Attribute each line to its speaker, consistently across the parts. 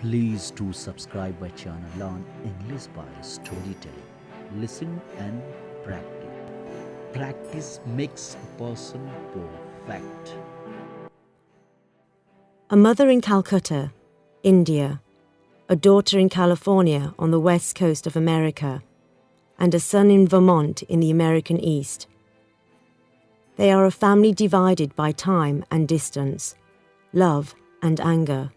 Speaker 1: Please do subscribe my channel Learn English by Storytelling. Listen and practice. Practice makes a person perfect.
Speaker 2: A mother in Calcutta, India, a daughter in California on the west coast of America, and a son in Vermont in the American East. They are a family divided by time and distance, love and anger.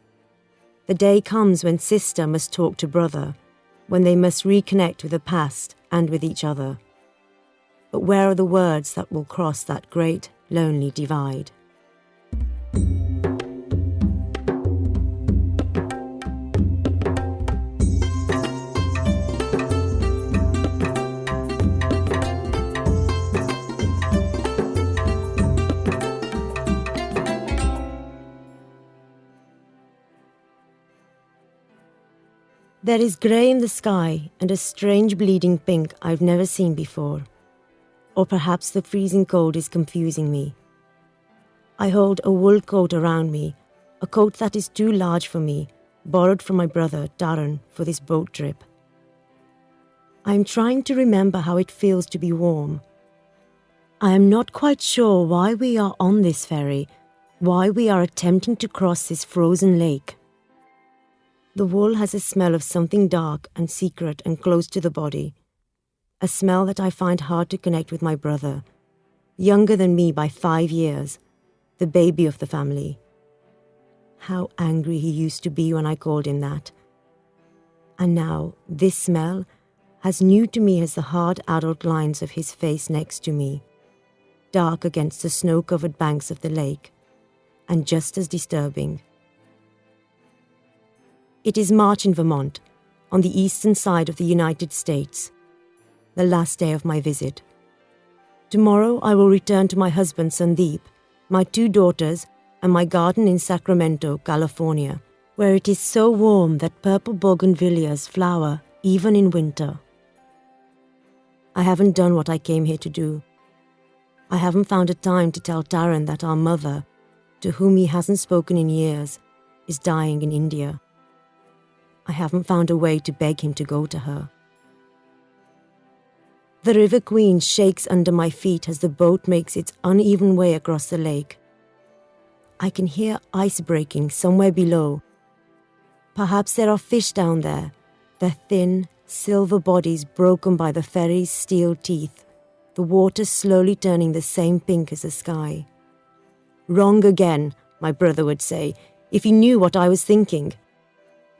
Speaker 2: The day comes when sister must talk to brother, when they must reconnect with the past and with each other. But where are the words that will cross that great, lonely divide? There is grey in the sky and a strange bleeding pink I've never seen before. Or perhaps the freezing cold is confusing me. I hold a wool coat around me, a coat that is too large for me, borrowed from my brother Darren for this boat trip. I am trying to remember how it feels to be warm. I am not quite sure why we are on this ferry, why we are attempting to cross this frozen lake. The wool has a smell of something dark and secret and close to the body. A smell that I find hard to connect with my brother, younger than me by 5 years, the baby of the family. How angry he used to be when I called him that. And now, this smell, as new to me as the hard adult lines of his face next to me, dark against the snow-covered banks of the lake, and just as disturbing. It is March in Vermont, on the eastern side of the United States, the last day of my visit. Tomorrow I will return to my husband Sandeep, my 2 daughters, and my garden in Sacramento, California, where it is so warm that purple bougainvilleas flower even in winter. I haven't done what I came here to do. I haven't found a time to tell Taryn that our mother, to whom he hasn't spoken in years, is dying in India. I haven't found a way to beg him to go to her. The River Queen shakes under my feet as the boat makes its uneven way across the lake. I can hear ice breaking somewhere below. Perhaps there are fish down there, their thin, silver bodies broken by the ferry's steel teeth, the water slowly turning the same pink as the sky. Wrong again, my brother would say, if he knew what I was thinking.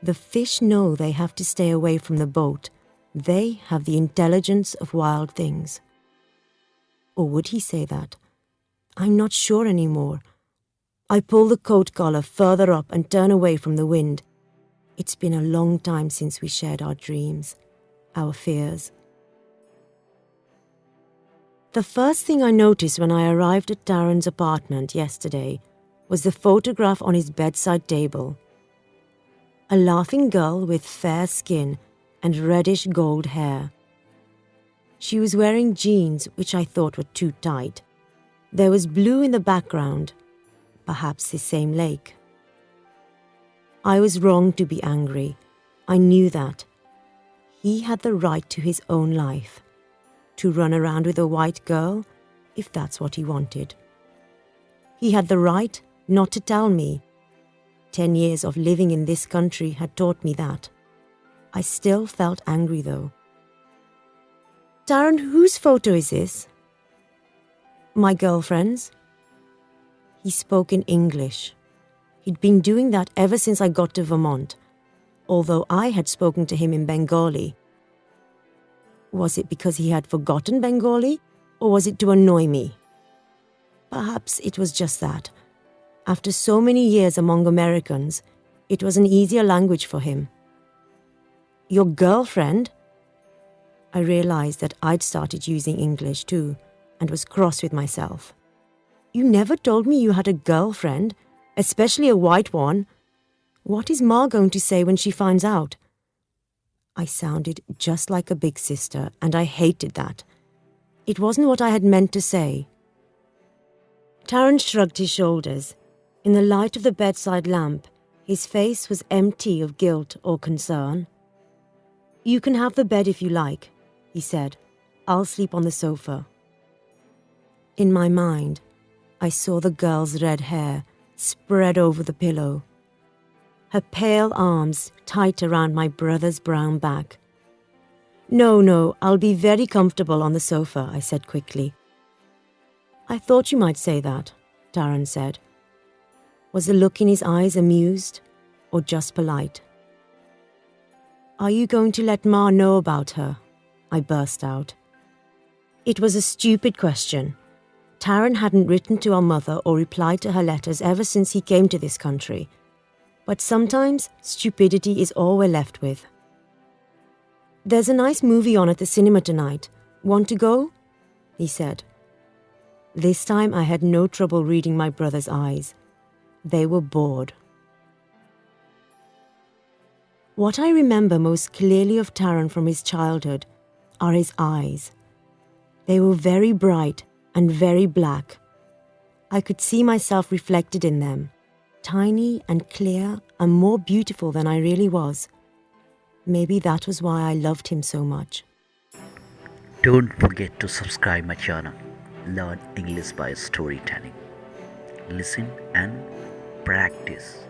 Speaker 2: The fish know they have to stay away from the boat. They have the intelligence of wild things. Or would he say that? I'm not sure anymore. I pull the coat collar further up and turn away from the wind. It's been a long time since we shared our dreams, our fears. The first thing I noticed when I arrived at Darren's apartment yesterday was the photograph on his bedside table. A laughing girl with fair skin and reddish gold hair. She was wearing jeans which I thought were too tight. There was blue in the background, perhaps the same lake. I was wrong to be angry. I knew that. He had the right to his own life, to run around with a white girl if that's what he wanted. He had the right not to tell me. 10 years of living in this country had taught me that. I still felt angry though. Darren, whose photo is this? My girlfriend's. He spoke in English. He'd been doing that ever since I got to Vermont, although I had spoken to him in Bengali. Was it because he had forgotten Bengali, or was it to annoy me? Perhaps it was just that. After so many years among Americans, it was an easier language for him. Your girlfriend? I realized that I'd started using English too, and was cross with myself. You never told me you had a girlfriend, especially a white one. What is Ma going to say when she finds out? I sounded just like a big sister, and I hated that. It wasn't what I had meant to say. Tarrant shrugged his shoulders. In the light of the bedside lamp, His face was empty of guilt or concern. "You can have the bed if you like," he said. "I'll sleep on the sofa." In my mind, I saw the girl's red hair spread over the pillow, her pale arms tight around my brother's brown back. No, I'll be very comfortable on the sofa," I said quickly. "I thought you might say that," Taran said. Was the look in his eyes amused or just polite? "Are you going to let Ma know about her?" I burst out. It was a stupid question. Taran hadn't written to our mother or replied to her letters ever since he came to this country. But sometimes stupidity is all we're left with. "There's a nice movie on at the cinema tonight. Want to go?" he said. This time I had no trouble reading my brother's eyes. They were bored. What I remember most clearly of Taran from his childhood are his eyes. They were very bright and very black. I could see myself reflected in them, tiny and clear and more beautiful than I really was. Maybe that was why I loved him so much.
Speaker 1: Don't forget to subscribe my channel. Learn English by storytelling. Listen and practice.